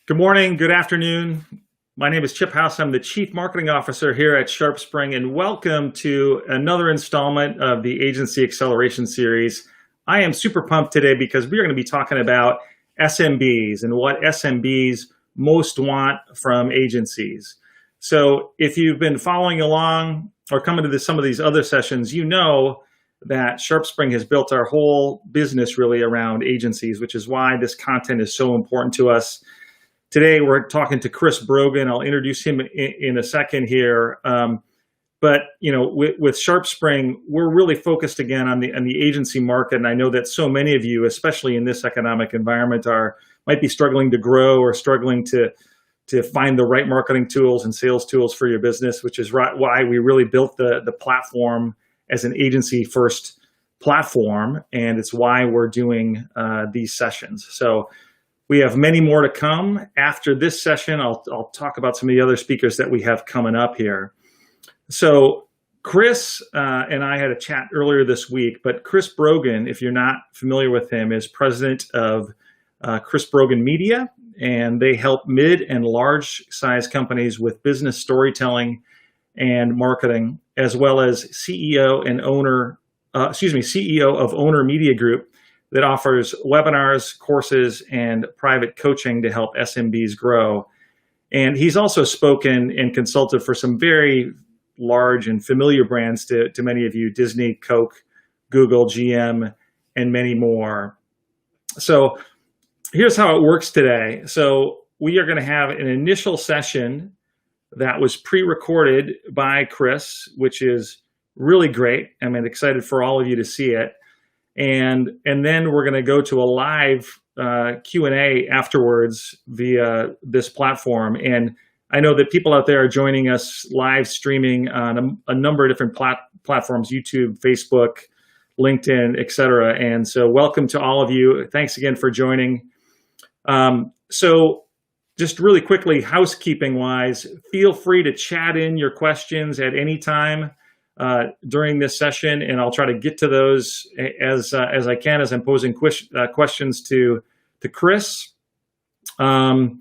Good morning, good afternoon. My name is Chip House. I'm the Chief Marketing Officer here at SharpSpring, and welcome to another installment of the Agency Acceleration Series. I am super pumped today because we are going to be talking about SMBs and what SMBs most want from agencies. So if you've been following along or coming to some of these other sessions, you know that SharpSpring has built our whole business really around agencies, which is why this content is so important to us. Today, we're talking to Chris Brogan. I'll introduce him in a second here. But with SharpSpring, we're really focused again on the agency market. And I know that so many of you, especially in this economic environment, might be struggling to grow or struggling to find the right marketing tools and sales tools for your business, which is why we really built the platform as an agency-first platform. And it's why we're doing these sessions. So we have many more to come. After this session, I'll talk about some of the other speakers that we have coming up here. So Chris and I had a chat earlier this week, but Chris Brogan, if you're not familiar with him, is president of Chris Brogan Media, and they help mid and large size companies with business storytelling and marketing, as well as CEO of Owner Media Group, that offers webinars, courses, and private coaching to help SMBs grow. And he's also spoken and consulted for some very large and familiar brands to many of you: Disney, Coke, Google, GM, and many more. So here's how it works today. So we are going to have an initial session that was pre-recorded by Chris, which is really great. I'm excited for all of you to see it. And then we're going to go to a live Q&A afterwards via this platform. And I know that people out there are joining us live streaming on a number of different platforms: YouTube, Facebook, LinkedIn, etc. And so welcome to all of you. Thanks again for joining. So just really quickly, housekeeping wise, feel free to chat in your questions at any time during this session, and I'll try to get to those as I can as I'm posing questions to Chris. But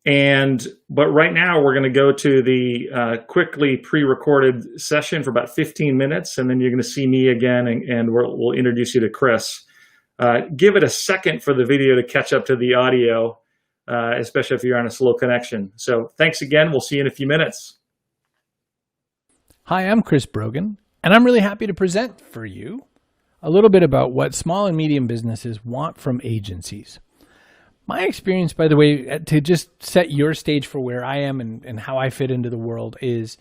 right now we're going to go to the quickly pre-recorded session for about 15 minutes, and then you're going to see me again, and we'll introduce you to Chris. Give it a second for the video to catch up to the audio, especially if you're on a slow connection. So thanks again. We'll see you in a few minutes. Hi, I'm Chris Brogan, and I'm really happy to present for you a little bit about what small and medium businesses want from agencies. My experience, by the way, to just set your stage for where I am and how I fit into the world, is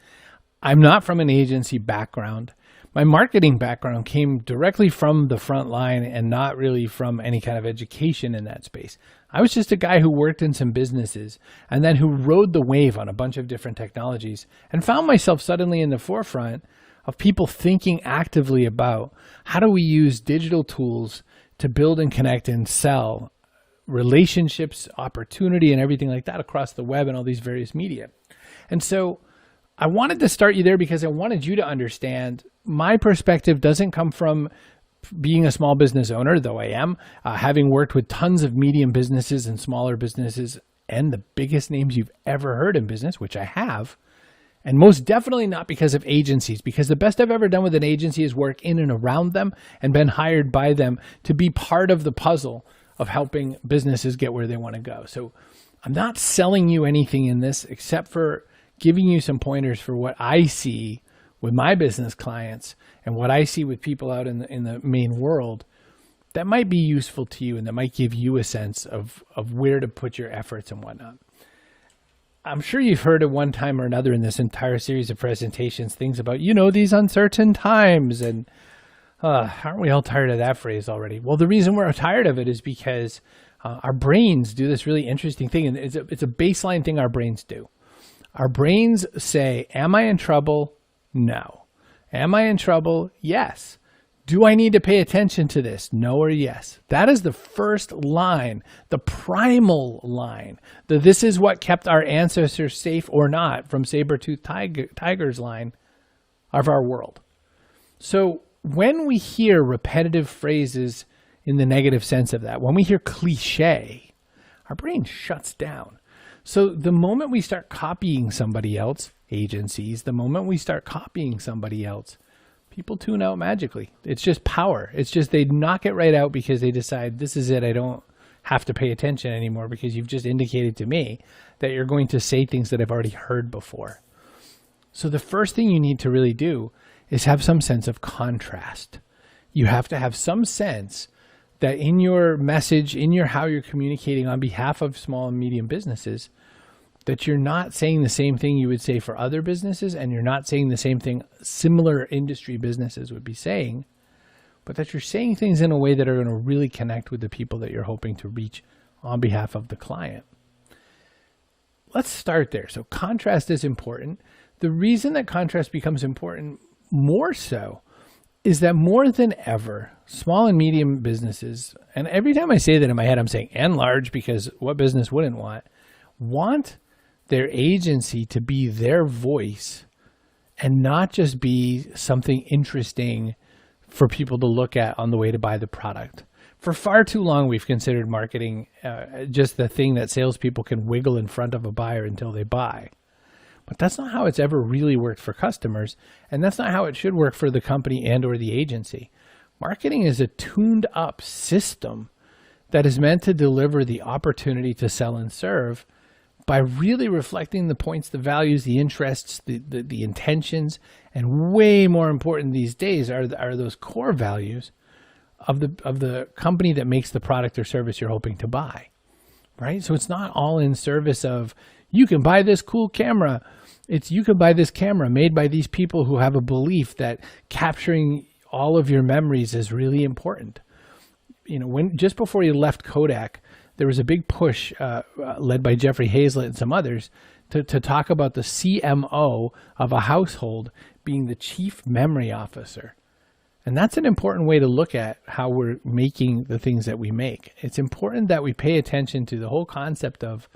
I'm not from an agency background. My marketing background came directly from the front line and not really from any kind of education in that space. I was just a guy who worked in some businesses and then who rode the wave on a bunch of different technologies and found myself suddenly in the forefront of people thinking actively about how do we use digital tools to build and connect and sell relationships, opportunity, and everything like that across the web and all these various media. And so I wanted to start you there because I wanted you to understand my perspective doesn't come from being a small business owner, though I am, having worked with tons of medium businesses and smaller businesses and the biggest names you've ever heard in business, which I have, and most definitely not because of agencies, because the best I've ever done with an agency is work in and around them and been hired by them to be part of the puzzle of helping businesses get where they want to go. So I'm not selling you anything in this except for giving you some pointers for what I see with my business clients and what I see with people out in the main world that might be useful to you and that might give you a sense of where to put your efforts and whatnot. I'm sure you've heard at one time or another in this entire series of presentations things about, these uncertain times, and aren't we all tired of that phrase already? Well, the reason we're tired of it is because our brains do this really interesting thing, and it's a baseline thing our brains do. Our brains say, am I in trouble? No. Am I in trouble? Yes. Do I need to pay attention to this? No or yes. That is the first line, the primal line. This is what kept our ancestors safe or not from saber-toothed tigers line of our world. So when we hear repetitive phrases in the negative sense of that, when we hear cliche, our brain shuts down. So the moment we start copying somebody else, agencies, the moment we start copying somebody else, people tune out magically. It's just power. It's just they knock it right out because they decide this is it. I don't have to pay attention anymore because you've just indicated to me that you're going to say things that I've already heard before. So the first thing you need to really do is have some sense of contrast. You have to have some sense that in your message, in your how you're communicating on behalf of small and medium businesses, that you're not saying the same thing you would say for other businesses, and you're not saying the same thing similar industry businesses would be saying, but that you're saying things in a way that are going to really connect with the people that you're hoping to reach on behalf of the client. Let's start there. So contrast is important. The reason that contrast becomes important more so is that more than ever, small and medium businesses, and every time I say that in my head, I'm saying and large, because what business wouldn't want their agency to be their voice and not just be something interesting for people to look at on the way to buy the product. For far too long, we've considered marketing just the thing that salespeople can wiggle in front of a buyer until they buy. But that's not how it's ever really worked for customers, and that's not how it should work for the company and or the agency. Marketing is a tuned up system that is meant to deliver the opportunity to sell and serve by really reflecting the points, the values, the interests, the intentions, and way more important these days are those core values of the company that makes the product or service you're hoping to buy, right? So it's not all in service of, you can buy this cool camera. It's, you can buy this camera made by these people who have a belief that capturing all of your memories is really important. You know, when just before he left Kodak, there was a big push led by Jeffrey Hazlett and some others to talk about the CMO of a household being the chief memory officer. And that's an important way to look at how we're making the things that we make. It's important that we pay attention to the whole concept of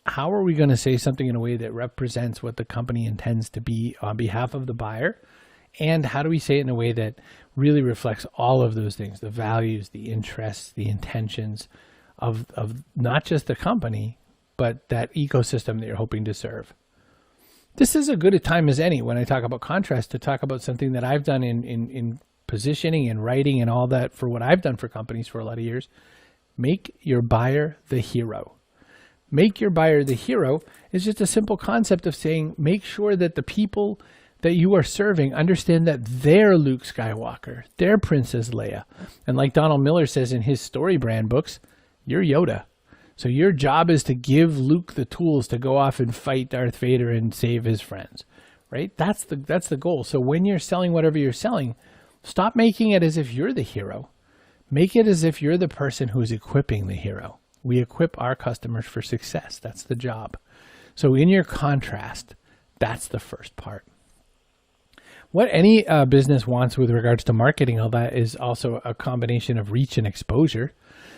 how are we going to say something in a way that represents what the company intends to be on behalf of the buyer, and how do we say it in a way that really reflects all of those things, the values, the interests, the intentions of not just the company, but that ecosystem that you're hoping to serve. This is as good a time as any when I talk about contrast to talk about something that I've done in positioning and writing and all that for what I've done for companies for a lot of years. Make your buyer the hero. Make your buyer the hero is just a simple concept of saying, make sure that the people that you are serving understand that they're Luke Skywalker, they're Princess Leia. And like Donald Miller says in his story brand books, you're Yoda. So your job is to give Luke the tools to go off and fight Darth Vader and save his friends, right? That's the goal. So when you're selling whatever you're selling, stop making it as if you're the hero. Make it as if you're the person who's equipping the hero. We equip our customers for success. That's the job. So in your contrast, that's the first part. What any business wants with regards to marketing, all that is also a combination of reach and exposure.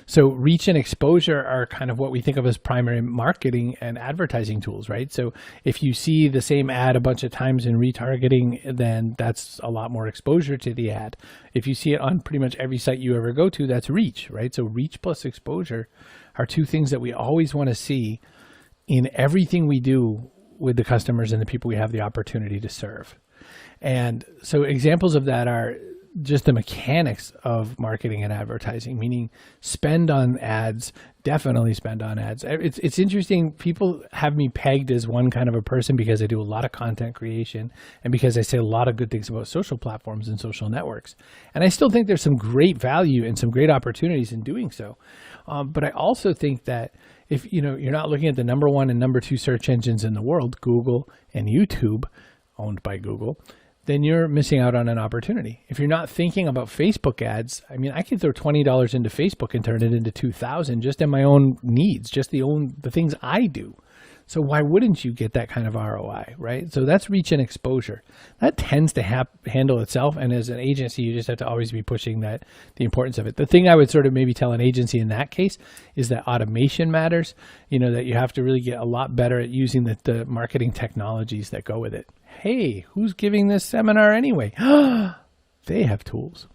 So reach and exposure are kind of what we think of as primary marketing and advertising tools, right? So if you see the same ad a bunch of times in retargeting, then that's a lot more exposure to the ad. If you see it on pretty much every site you ever go to, that's reach, right? So reach plus exposure are two things that we always want to see in everything we do with the customers and the people we have the opportunity to serve. And so examples of that are just the mechanics of marketing and advertising, meaning spend on ads, definitely spend on ads. It's interesting. People have me pegged as one kind of a person because I do a lot of content creation and because I say a lot of good things about social platforms and social networks. And I still think there's some great value and some great opportunities in doing so. But I also think that if you're not looking at the number one and number two search engines in the world, Google and YouTube, owned by Google, then you're missing out on an opportunity. If you're not thinking about Facebook ads, I mean, I can throw $20 into Facebook and turn it into $2,000 just in my own needs, just the things I do. So why wouldn't you get that kind of ROI, right? So that's reach and exposure. That tends to handle itself. And as an agency, you just have to always be pushing the importance of it. The thing I would sort of maybe tell an agency in that case is that automation matters, that you have to really get a lot better at using the marketing technologies that go with it. Hey, who's giving this seminar anyway? They have tools.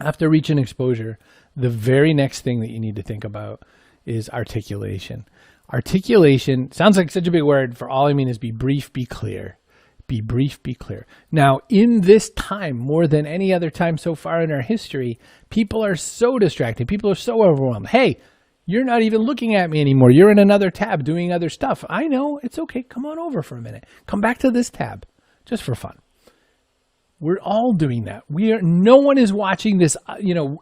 After reach and exposure, the very next thing that you need to think about is articulation. Articulation sounds like such a big word. For all I mean is be brief, be clear. Be brief, be clear. Now, in this time, more than any other time so far in our history, people are so distracted. People are so overwhelmed. Hey, you're not even looking at me anymore. You're in another tab doing other stuff. I know. It's okay. Come on over for a minute. Come back to this tab just for fun. We're all doing that. No one is watching this,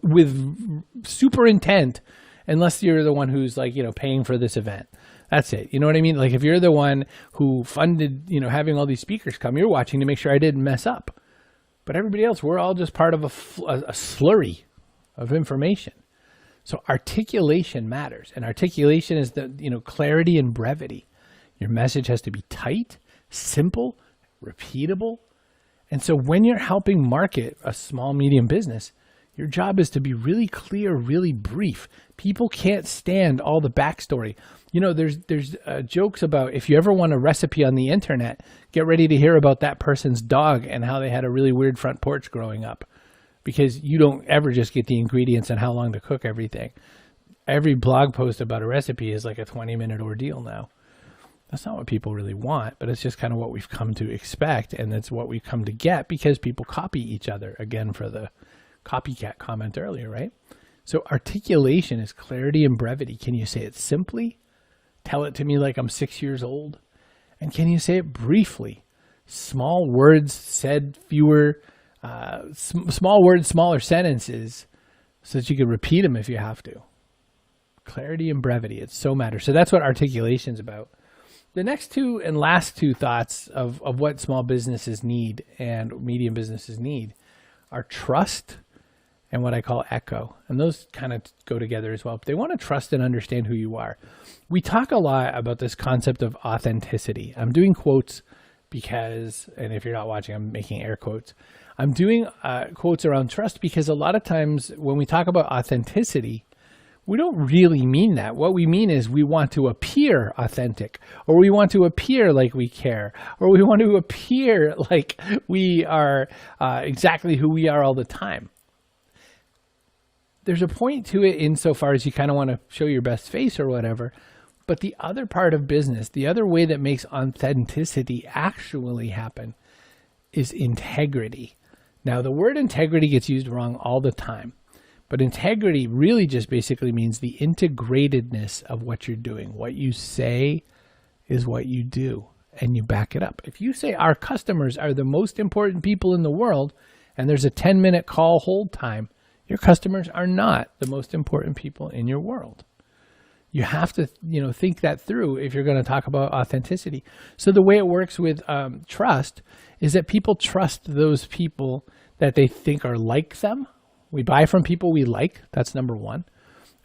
with super intent unless you're the one who's like, paying for this event. That's it. You know what I mean? Like if you're the one who funded, having all these speakers come, you're watching to make sure I didn't mess up. But everybody else, we're all just part of a slurry of information. So articulation matters. And articulation is clarity and brevity. Your message has to be tight, simple, repeatable. And so when you're helping market a small, medium business, your job is to be really clear, really brief. People can't stand all the backstory. There's jokes about if you ever want a recipe on the internet, get ready to hear about that person's dog and how they had a really weird front porch growing up, because you don't ever just get the ingredients and how long to cook everything. Every blog post about a recipe is like a 20-minute ordeal now. That's not what people really want, but it's just kind of what we've come to expect, and it's what we've come to get because people copy each other, again, for the copycat comment earlier, right? So articulation is clarity and brevity. Can you say it simply? Tell it to me like I'm 6 years old. And can you say it briefly? Small words said fewer, small words, smaller sentences, so that you can repeat them if you have to. Clarity and brevity, it so matters. So that's what articulation is about. The next two and last two thoughts of what small businesses need and medium businesses need are trust and what I call echo. And those kind of go together as well. But they want to trust and understand who you are. We talk a lot about this concept of authenticity. I'm doing quotes because, and if you're not watching, I'm making air quotes. I'm doing quotes around trust because a lot of times when we talk about authenticity, we don't really mean that. What we mean is we want to appear authentic, or we want to appear like we care, or we want to appear like we are exactly who we are all the time. There's a point to it insofar as you kind of want to show your best face or whatever. But the other part of business, the other way that makes authenticity actually happen is integrity. Now, the word integrity gets used wrong all the time. But integrity really just basically means the integratedness of what you're doing. What you say is what you do, and you back it up. If you say our customers are the most important people in the world, and there's a 10-minute call hold time, your customers are not the most important people in your world. You have to, think that through if you're going to talk about authenticity. So the way it works with trust is that people trust those people that they think are like them. We buy from people we like. That's number one.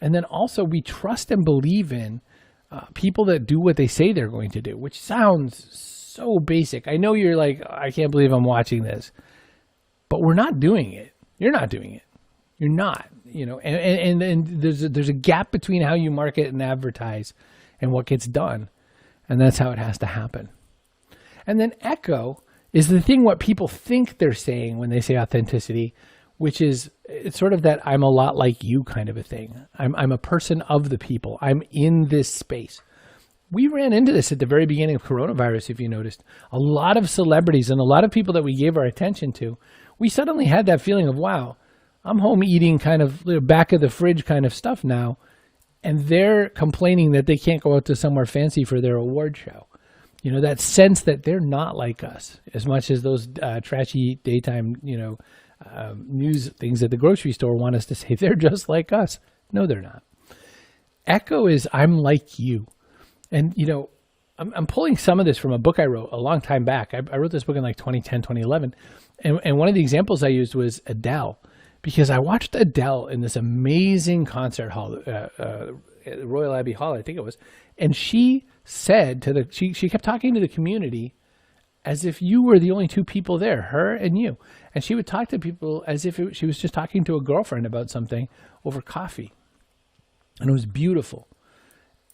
And then also we trust and believe in people that do what they say they're going to do, which sounds so basic. I know you're like, I can't believe I'm watching this, but we're not doing it. You're not doing it. You're not, and there's a gap between how you market and advertise and what gets done. And that's how it has to happen. And then echo is the thing what people think they're saying when they say authenticity, which is it's sort of that I'm a lot like you kind of a thing. I'm a person of the people. I'm in this space. We ran into this at the very beginning of coronavirus, if you noticed. A lot of celebrities and a lot of people that we gave our attention to, we suddenly had that feeling of, wow, I'm home eating kind of back of the fridge kind of stuff now. And they're complaining that they can't go out to somewhere fancy for their award show. That sense that they're not like us as much as those trashy daytime, news things at the grocery store want us to say they're just like us. No, they're not. Echo is I'm like you. And, I'm pulling some of this from a book I wrote a long time back. I wrote this book in like 2010, 2011. And one of the examples I used was Adele, because I watched Adele in this amazing concert hall, Royal Abbey Hall, I think it was. And she said she kept talking to the community as if you were the only two people there, her and you. And she would talk to people as if she was just talking to a girlfriend about something over coffee. And it was beautiful.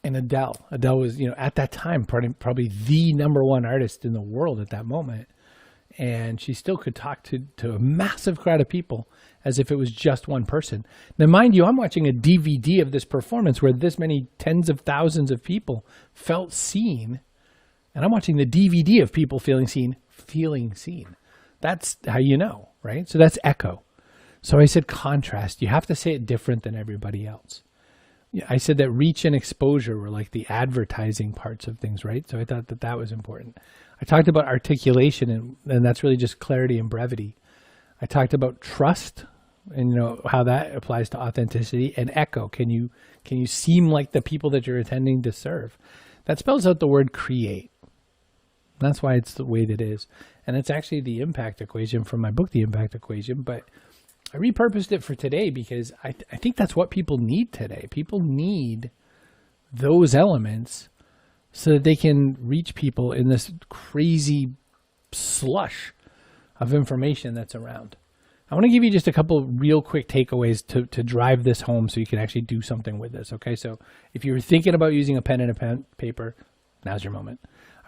And Adele was, at that time, probably the number one artist in the world at that moment. and she still could talk to a massive crowd of people as if it was just one person. Now, mind you, I'm watching a DVD of this performance where this many tens of thousands of people felt seen, and I'm watching the DVD of people feeling seen. That's how you know, right? So that's echo. So I said contrast. You have to say it different than everybody else. I said that reach and exposure were like the advertising parts of things, right? So I thought that that was important. I talked about articulation, and that's really just clarity and brevity. I talked about trust, and you know how that applies to authenticity, and echo. Can you seem like the people that you're intending to serve? That spells out the word create. That's why it's the way that it is. And it's actually the impact equation from my book, The Impact Equation. But I repurposed it for today because I think that's what people need today. People need those elements so that they can reach people in this crazy slush of information that's around. I want to give you just a couple real quick takeaways to drive this home so you can actually do something with this. Okay, so if you're thinking about using a pen and a paper, now's your moment.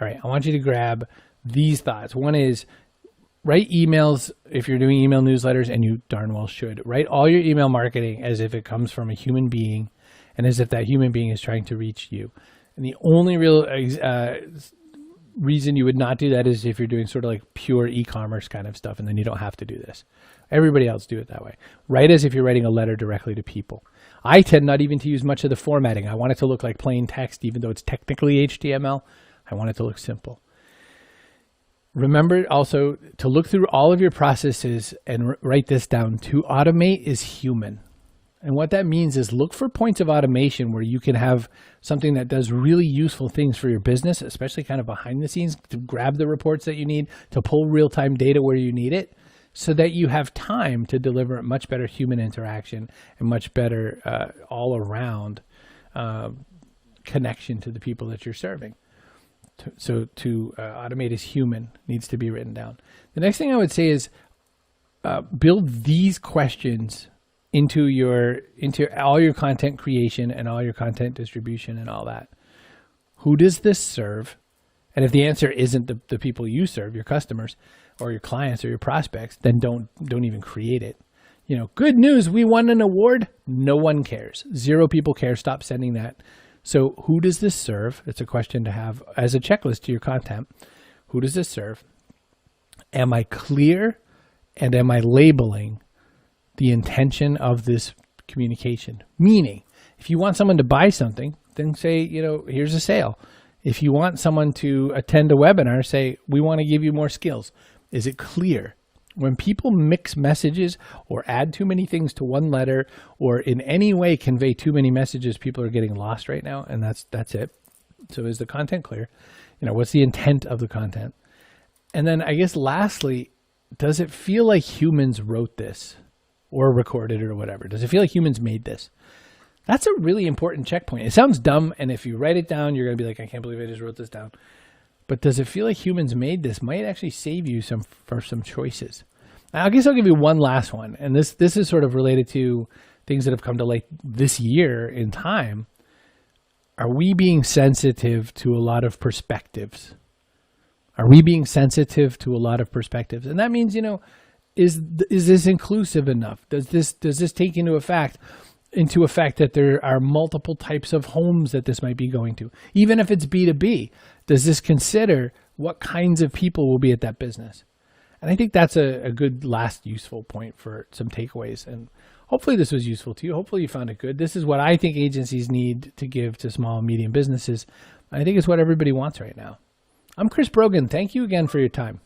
All right, I want you to grab these thoughts. One is write emails if you're doing email newsletters, and you darn well should. Write all your email marketing as if it comes from a human being and as if that human being is trying to reach you. And the only real reason you would not do that is if you're doing sort of like pure e-commerce kind of stuff, and then you don't have to do this. Everybody else do it that way. Write as if you're writing a letter directly to people. I tend not even to use much of the formatting. I want it to look like plain text, even though it's technically HTML. I want it to look simple. Remember also to look through all of your processes and write this down. To automate is human. And what that means is look for points of automation where you can have something that does really useful things for your business, especially kind of behind the scenes, to grab the reports that you need, to pull real-time data where you need it, so that you have time to deliver much better human interaction and much better all-around connection to the people that you're serving. So to automate is human, needs to be written down. The next thing I would say is build these questions into all your content creation and all your content distribution and all that. Who does this serve? And if the answer isn't the people you serve, your customers or your clients or your prospects, then don't even create it. You know, good news, we won an award. No one cares. 0 people care. Stop sending that. So who does this serve? It's a question to have as a checklist to your content. Who does this serve? Am I clear? And am I labeling the intention of this communication? Meaning, if you want someone to buy something, then say, you know, here's a sale. If you want someone to attend a webinar, say, we want to give you more skills. Is it clear? When people mix messages or add too many things to one letter or in any way convey too many messages, people are getting lost right now, and that's it. So is the content clear? You know, what's the intent of the content? And then I guess lastly, does it feel like humans wrote this or recorded it or whatever? Does it feel like humans made this? That's a really important checkpoint. It sounds dumb, and if you write it down, you're going to be like, I can't believe I just wrote this down. But does it feel like humans made this? Might actually save you some choices. I guess I'll give you one last one. And this is sort of related to things that have come to light this year in time. Are we being sensitive to a lot of perspectives? Are we being sensitive to a lot of perspectives? And that means, you know, is this inclusive enough? Does this take into effect that there are multiple types of homes that this might be going to? Even if it's B2B, does this consider what kinds of people will be at that business? And I think that's a good last useful point for some takeaways. And hopefully this was useful to you. Hopefully you found it good. This is what I think agencies need to give to small and medium businesses. I think it's what everybody wants right now. I'm Chris Brogan. Thank you again for your time.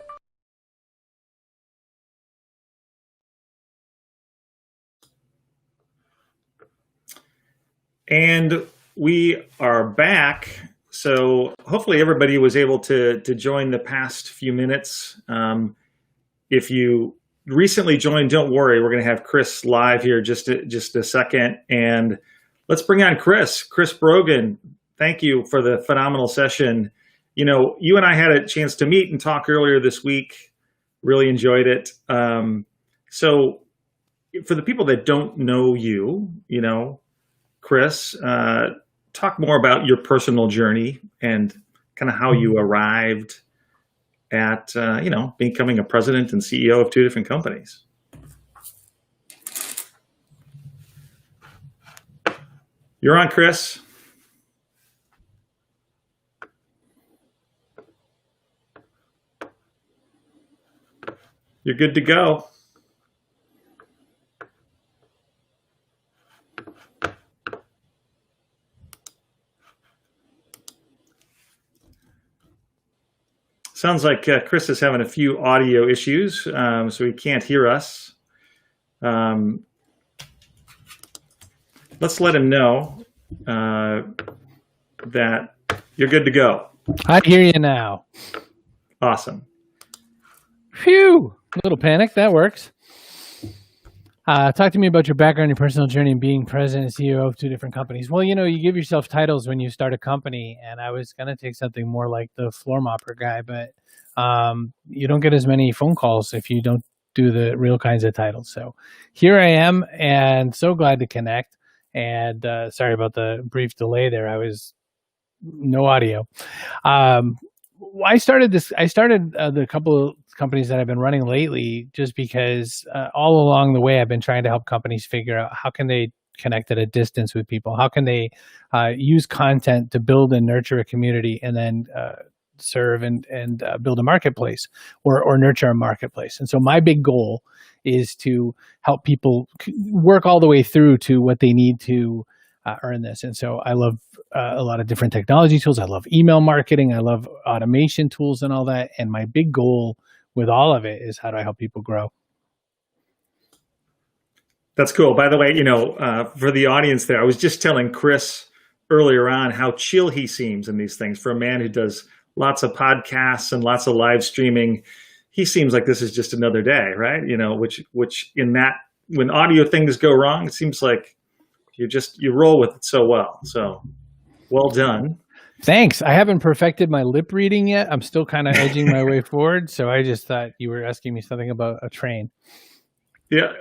And we are back. So hopefully everybody was able to join the past few minutes. If you recently joined, don't worry. We're going to have Chris live here just a second. And let's bring on Chris Brogan. Thank you for the phenomenal session. You know, you and I had a chance to meet and talk earlier this week. Really enjoyed it. So for the people that don't know you, you know, Chris, talk more about your personal journey and kind of how you arrived at becoming a president and CEO of two different companies. You're on, Chris. You're good to go. Sounds like Chris is having a few audio issues, so he can't hear us. Let's let him know that you're good to go. I hear you now. Awesome. Phew! A little panic. That works. Talk to me about your background, your personal journey, and being president and CEO of two different companies. Well, you give yourself titles when you start a company, and I was going to take something more like the floor mopper guy, but you don't get as many phone calls if you don't do the real kinds of titles. So here I am, and so glad to connect. And sorry about the brief delay there. I was no audio. I started the couple of companies that I've been running lately just because all along the way I've been trying to help companies figure out how can they connect at a distance with people, how can they use content to build and nurture a community, and then serve and build a marketplace or nurture a marketplace. And so my big goal is to help people work all the way through to what they need to earn this. And so I love a lot of different technology tools. I love email marketing. I love automation tools and all that. And my big goal with all of it is how do I help people grow? That's cool. By the way, for the audience there, I was just telling Chris earlier on how chill he seems in these things. For a man who does lots of podcasts and lots of live streaming, he seems like this is just another day, right? Which in that, when audio things go wrong, it seems like you roll with it so well. So well done. Thanks. I haven't perfected my lip reading yet. I'm still kind of edging my way forward. So I just thought you were asking me something about a train. Yeah,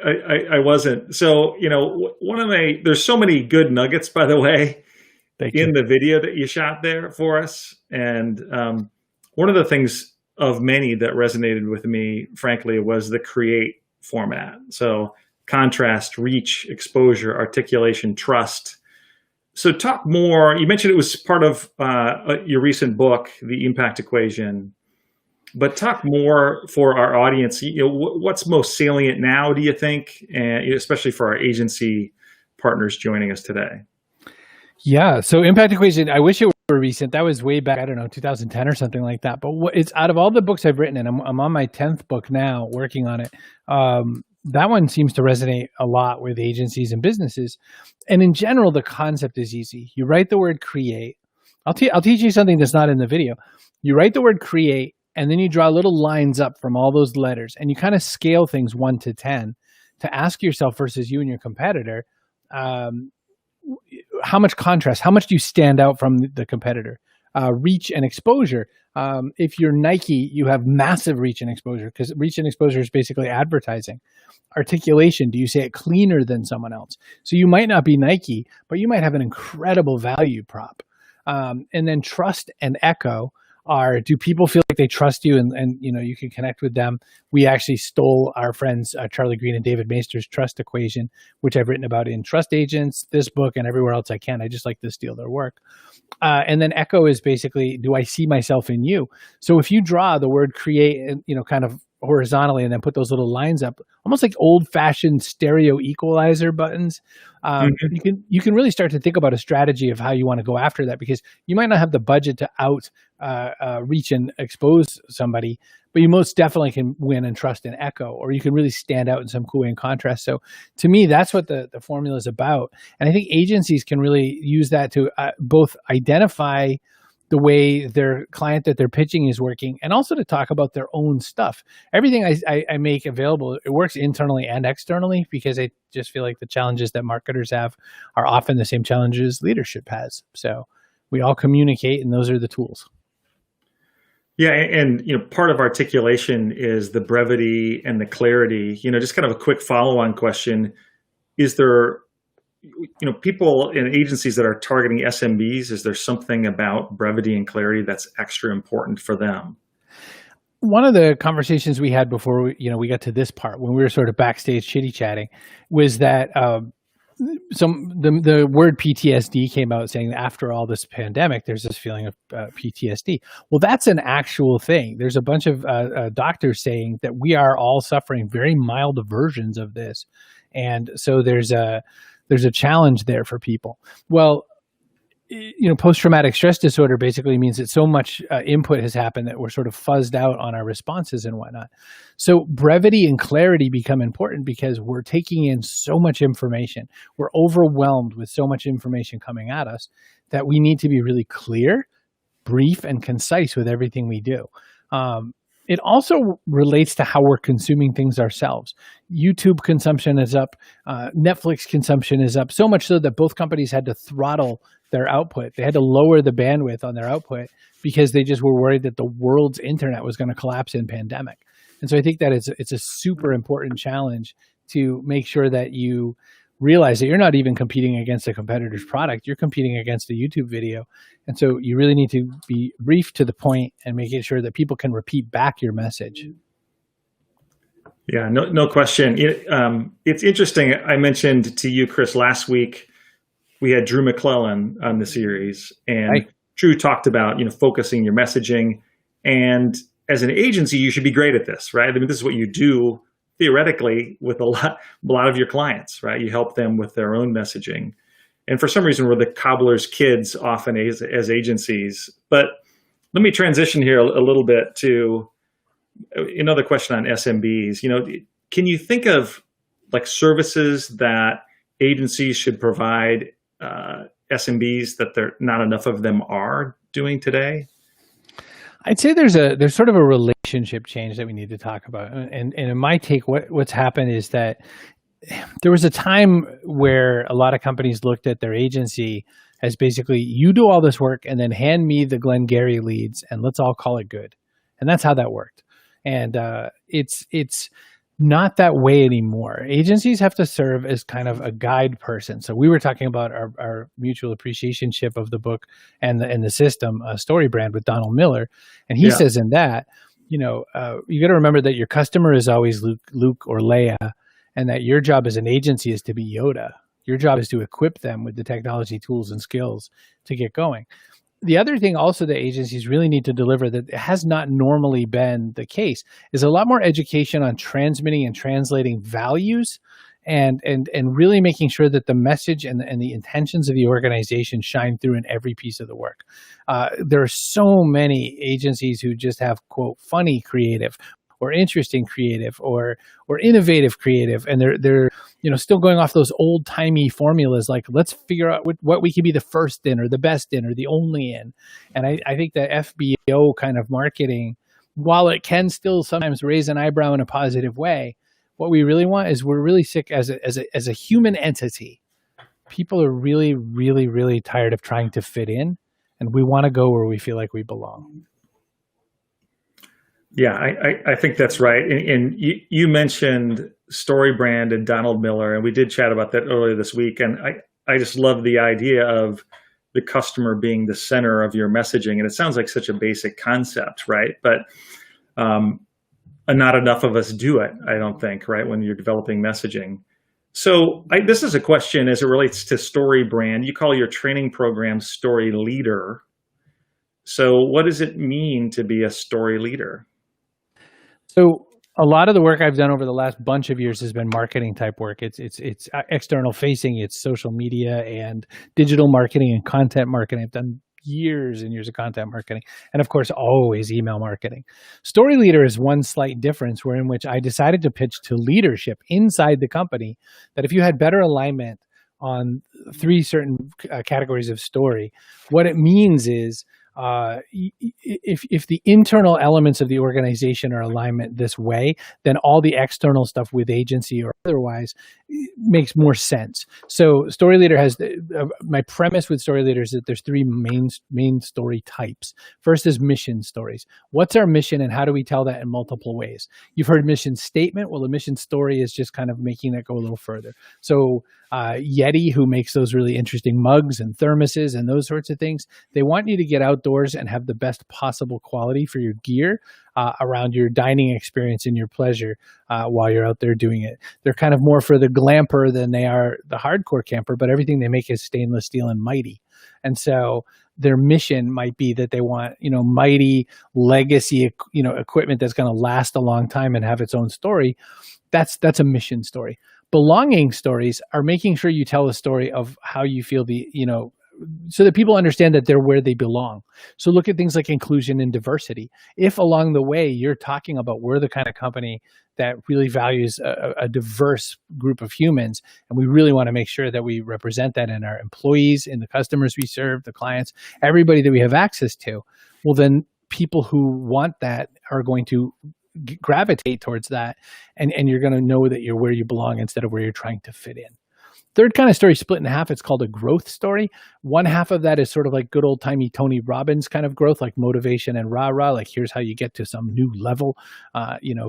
I wasn't. So, there's so many good nuggets, by the way, in the video that you shot there for us. And one of the things of many that resonated with me, frankly, was the create format. So contrast, reach, exposure, articulation, trust. So talk more. You mentioned it was part of your recent book, The Impact Equation. But talk more for our audience. What's most salient now, do you think, and especially for our agency partners joining us today? Yeah. So Impact Equation, I wish it were recent. That was way back, 2010 or something like that. But it's out of all the books I've written, and I'm on my 10th book now working on it. That one seems to resonate a lot with agencies and businesses. And in general, the concept is easy. You write the word create. I'll teach you something that's not in the video. You write the word create, and then you draw little lines up from all those letters, and you kind of scale things 1 to 10 to ask yourself versus you and your competitor, how much contrast, how much do you stand out from the competitor? Reach and exposure. If you're Nike, you have massive reach and exposure because reach and exposure is basically advertising. Articulation, do you say it cleaner than someone else? So you might not be Nike, but you might have an incredible value prop. And then trust and echo are, do people feel like they trust you and you can connect with them? We actually stole our friends Charlie Green and David Maister's trust equation, which I've written about in Trust Agents, this book, and everywhere else I can. I just like to steal their work. And then echo is basically, do I see myself in you? So if you draw the word create, kind of horizontally and then put those little lines up, almost like old-fashioned stereo equalizer buttons, you can really start to think about a strategy of how you want to go after that, because you might not have the budget to reach and expose somebody, but you most definitely can win and trust and echo, or you can really stand out in some cool way in contrast. So to me, that's what the formula is about. And I think agencies can really use that to both identify the way their client that they're pitching is working, and also to talk about their own stuff. Everything I make available, it works internally and externally, because I just feel like the challenges that marketers have are often the same challenges leadership has. So we all communicate, and those are the tools. Yeah, and part of articulation is the brevity and the clarity. Just kind of a quick follow-on question: is there people in agencies that are targeting SMBs, is there something about brevity and clarity that's extra important for them? one of the conversations we had before we got to this part when we were sort of backstage chitty chatting was that the word PTSD came out, saying that after all this pandemic, there's this feeling of PTSD. Well, that's an actual thing. There's a bunch of doctors saying that we are all suffering very mild versions of this, and so there's a challenge there for people. Well, post-traumatic stress disorder basically means that so much input has happened that we're sort of fuzzed out on our responses and whatnot. So brevity and clarity become important because we're taking in so much information. We're overwhelmed with so much information coming at us that we need to be really clear, brief, and concise with everything we do. It also relates to how we're consuming things ourselves. YouTube consumption is up. Netflix consumption is up, so much so that both companies had to throttle their output. They had to lower the bandwidth on their output because they just were worried that the world's internet was going to collapse in pandemic. And so I think that it's a super important challenge to make sure that you realize that you're not even competing against a competitor's product. You're competing against a YouTube video. And so you really need to be brief, to the point, and making sure that people can repeat back your message. Yeah, no question. It's interesting. I mentioned to you, Chris, last week, we had Drew McClellan on the series, and Right. Drew talked about, focusing your messaging. And as an agency, you should be great at this, right? I mean, this is what you do theoretically with a lot of your clients, right? You help them with their own messaging. And for some reason, we're the cobbler's kids often as agencies. But let me transition here a little bit to another question on SMBs. Can you think of like services that agencies should provide SMBs that there not enough of them are doing today? I'd say there's sort of a relationship change that we need to talk about. And in my take, what's happened is that there was a time where a lot of companies looked at their agency as basically, you do all this work and then hand me the Glengarry leads and let's all call it good. And that's how that worked. And it's not that way anymore. Agencies have to serve as kind of a guide person. So we were talking about our mutual appreciation ship of the book and the system, Story Brand, with Donald Miller. And he says in that, you got to remember that your customer is always Luke or Leia, and that your job as an agency is to be Yoda. Your job is to equip them with the technology, tools, and skills to get going. The other thing also that agencies really need to deliver that has not normally been the case is a lot more education on transmitting and translating values and really making sure that the message and the intentions of the organization shine through in every piece of the work. There are so many agencies who just have, quote, funny creative or interesting creative or innovative creative, and they're still going off those old timey formulas like, let's figure out what we can be the first in or the best in or the only in. And I think that FBO kind of marketing, while it can still sometimes raise an eyebrow in a positive way, what we really want is, we're really sick as a human entity. People are really, really, really tired of trying to fit in, and we want to go where we feel like we belong. Yeah, I think that's right. And you mentioned Story Brand and Donald Miller, and we did chat about that earlier this week. And I just love the idea of the customer being the center of your messaging. And it sounds like such a basic concept, right? But not enough of us do it, I don't think, right, when you're developing messaging. So this is a question as it relates to Story Brand. You call your training program Story Leader. So what does it mean to be a story leader? So a lot of the work I've done over the last bunch of years has been marketing type work. It's external facing, it's social media and digital marketing and content marketing. I've done years and years of content marketing, and of course, always email marketing. Story Leader is one slight difference, in which I decided to pitch to leadership inside the company that if you had better alignment on three certain categories of story, what it means is, if the internal elements of the organization are alignment this way, then all the external stuff with agency or otherwise makes more sense. So Story Leader has my premise with Story Leader is that there's three main story types. First is mission stories. What's our mission and how do we tell that in multiple ways? You've heard mission statement. Well, a mission story is just kind of making that go a little further. So Yeti, who makes those really interesting mugs and thermoses and those sorts of things. They want you to get outdoors and have the best possible quality for your gear around your dining experience and your pleasure while you're out there doing it. They're kind of more for the glamper than they are the hardcore camper, but everything they make is stainless steel and mighty. And so their mission might be that they want, mighty legacy, equipment that's going to last a long time and have its own story. That's a mission story. Belonging stories are making sure you tell a story of how you feel so that people understand that they're where they belong. So look at things like inclusion and diversity. If along the way you're talking about we're the kind of company that really values a diverse group of humans, and we really want to make sure that we represent that in our employees, in the customers we serve, the clients, everybody that we have access to, well, then people who want that are going to gravitate towards that, and you're going to know that you're where you belong instead of where you're trying to fit in. Third kind of story split in half. It's called a growth story. One half of that is sort of like good old timey Tony Robbins kind of growth, like motivation and rah-rah, like here's how you get to some new level,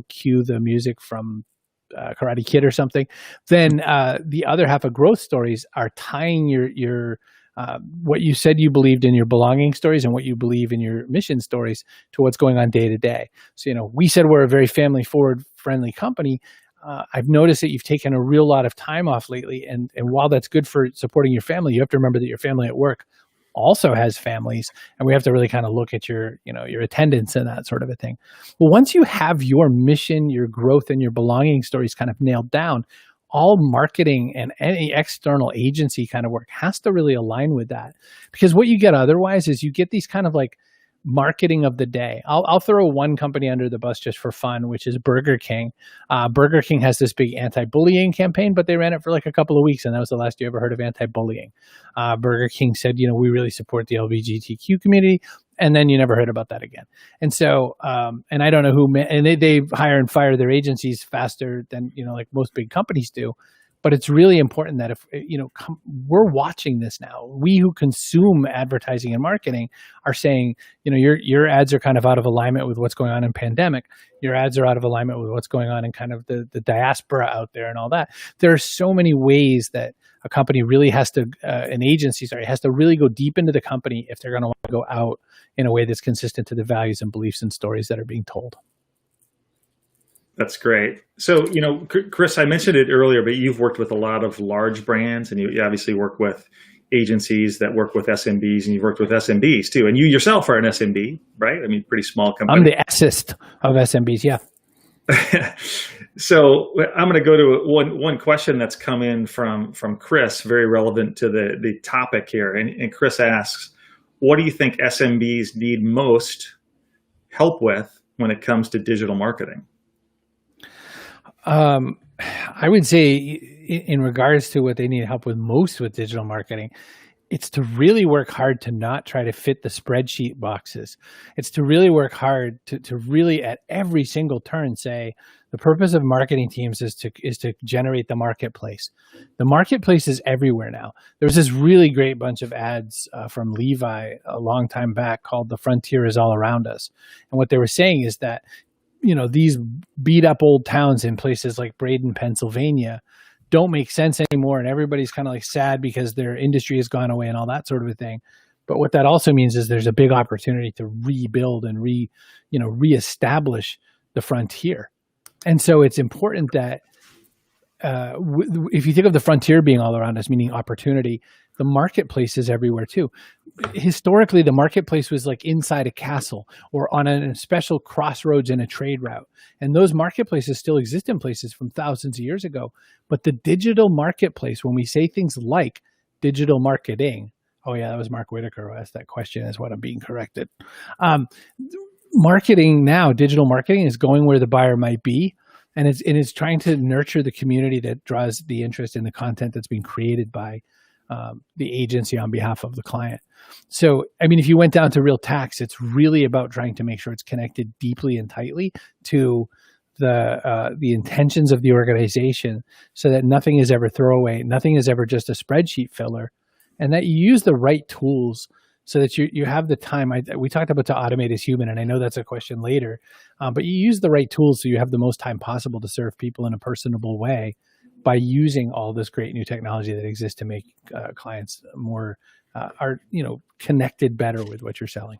cue the music from Karate Kid or something. Then the other half of growth stories are tying your what you said you believed in your belonging stories and what you believe in your mission stories to what's going on day to day. So, we said we're a very family forward friendly company. I've noticed that you've taken a real lot of time off lately. And while that's good for supporting your family, you have to remember that your family at work also has families. And we have to really kind of look at your attendance and that sort of a thing. Well, once you have your mission, your growth, and your belonging stories kind of nailed down, all marketing and any external agency kind of work has to really align with that. Because what you get otherwise is you get these kind of like marketing of the day. I'll throw one company under the bus just for fun, which is Burger King. Burger King has this big anti-bullying campaign, but they ran it for like a couple of weeks, and that was the last you ever heard of anti-bullying. Burger King said, we really support the LGBTQ community, and then you never heard about that again. And so, and I don't know and they hire and fire their agencies faster than, like most big companies do. But it's really important that if, we're watching this now, we who consume advertising and marketing are saying, your ads are kind of out of alignment with what's going on in pandemic. Your ads are out of alignment with what's going on in kind of the diaspora out there and all that. There are so many ways that a company really has to, an agency, has to really go deep into the company if they're going to want to go out in a way that's consistent to the values and beliefs and stories that are being told. That's great. So, Chris, I mentioned it earlier, but you've worked with a lot of large brands, and you obviously work with agencies that work with SMBs, and you've worked with SMBs too. And you yourself are an SMB, right? I mean, pretty small company. I'm the S-ist of SMBs, yeah. So I'm going to go to one question that's come in from Chris, very relevant to the topic here. And Chris asks, what do you think SMBs need most help with when it comes to digital marketing? I would say in regards to what they need help with most with digital marketing, it's to really work hard to not try to fit the spreadsheet boxes. It's to really work hard to really at every single turn say the purpose of marketing teams is to generate the marketplace. The marketplace is everywhere now. There was this really great bunch of ads from Levi a long time back called "The Frontier is All Around Us," and what they were saying is that these beat up old towns in places like Braden, Pennsylvania don't make sense anymore. And everybody's kind of like sad because their industry has gone away and all that sort of a thing. But what that also means is there's a big opportunity to rebuild and reestablish the frontier. And so it's important that if you think of the frontier being all around us, meaning opportunity, the marketplace is everywhere too. Historically, the marketplace was like inside a castle or on a special crossroads in a trade route. And those marketplaces still exist in places from thousands of years ago. But the digital marketplace, when we say things like digital marketing, oh yeah, that was Mark Whitaker who asked that question, is what I'm being corrected. Marketing now, digital marketing is going where the buyer might be. And it's trying to nurture the community that draws the interest in the content that's being created by the agency on behalf of the client. So, I mean, if you went down to real tax, it's really about trying to make sure it's connected deeply and tightly to the intentions of the organization so that nothing is ever throwaway, nothing is ever just a spreadsheet filler, and that you use the right tools so that you have the time. We talked about to automate as human, and I know that's a question later, but you use the right tools so you have the most time possible to serve people in a personable way by using all this great new technology that exists to make clients more connected better with what you're selling.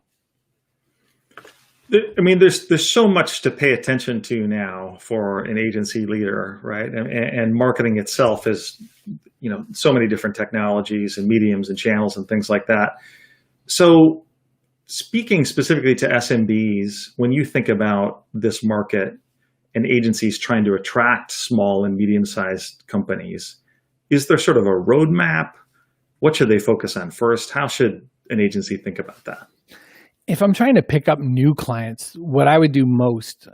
I mean, there's so much to pay attention to now for an agency leader, right? And marketing itself is, so many different technologies and mediums and channels and things like that. So speaking specifically to SMBs, when you think about this market and agencies trying to attract small and medium-sized companies, is there sort of a roadmap? What should they focus on first? How should an agency think about that? If I'm trying to pick up new clients, what I would do most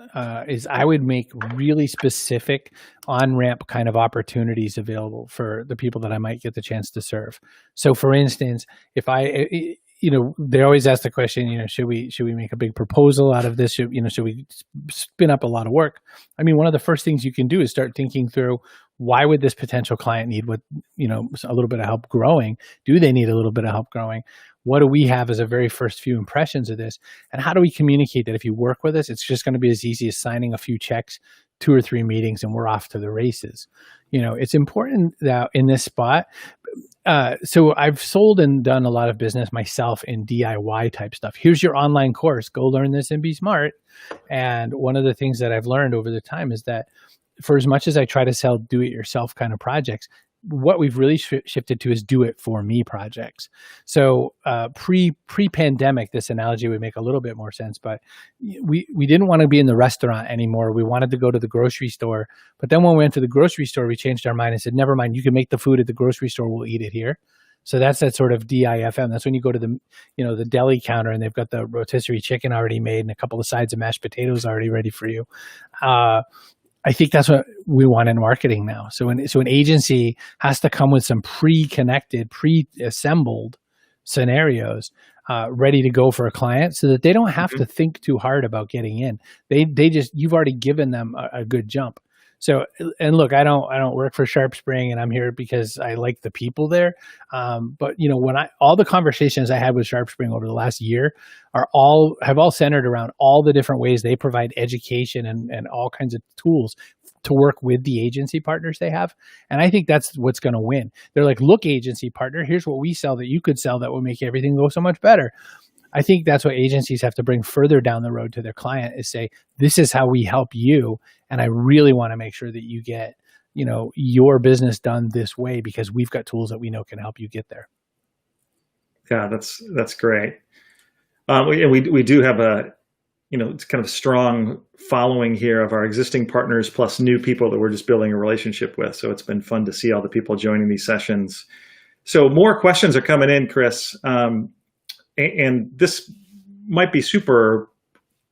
is I would make really specific on-ramp kind of opportunities available for the people that I might get the chance to serve. So for instance, if they always ask the question, should we make a big proposal out of this? Should we spin up a lot of work? I mean, one of the first things you can do is start thinking through, why would this potential client need a little bit of help growing? Do they need a little bit of help growing? What do we have as a very first few impressions of this? And how do we communicate that if you work with us, it's just going to be as easy as signing a few checks, 2 or 3 meetings, and we're off to the races. It's important that in this spot. So I've sold and done a lot of business myself in DIY type stuff. Here's your online course. Go learn this and be smart. And one of the things that I've learned over the time is that for as much as I try to sell do-it-yourself kind of projects, what we've really shifted to is do-it-for-me projects. So pre-pandemic, this analogy would make a little bit more sense, but we didn't want to be in the restaurant anymore. We wanted to go to the grocery store. But then when we went to the grocery store, we changed our mind and said, never mind, you can make the food at the grocery store. We'll eat it here. So that's that sort of DIFM. That's when you go to the deli counter and they've got the rotisserie chicken already made and a couple of sides of mashed potatoes already ready for you. I think that's what we want in marketing now. So an agency has to come with some pre-connected, pre-assembled scenarios ready to go for a client, so that they don't have to think too hard about getting in. You've already given them a good jump. So, and look, I don't work for SharpSpring, and I'm here because I like the people there. But all the conversations I had with SharpSpring over the last year have all centered around all the different ways they provide education and all kinds of tools to work with the agency partners they have. And I think that's what's going to win. They're like, look, agency partner, here's what we sell that you could sell that will make everything go so much better. I think that's what agencies have to bring further down the road to their client, is say, this is how we help you. And I really want to make sure that you get, your business done this way, because we've got tools that we know can help you get there. Yeah, that's great. We do have it's kind of a strong following here of our existing partners plus new people that we're just building a relationship with. So it's been fun to see all the people joining these sessions. So more questions are coming in, Chris. And this might be super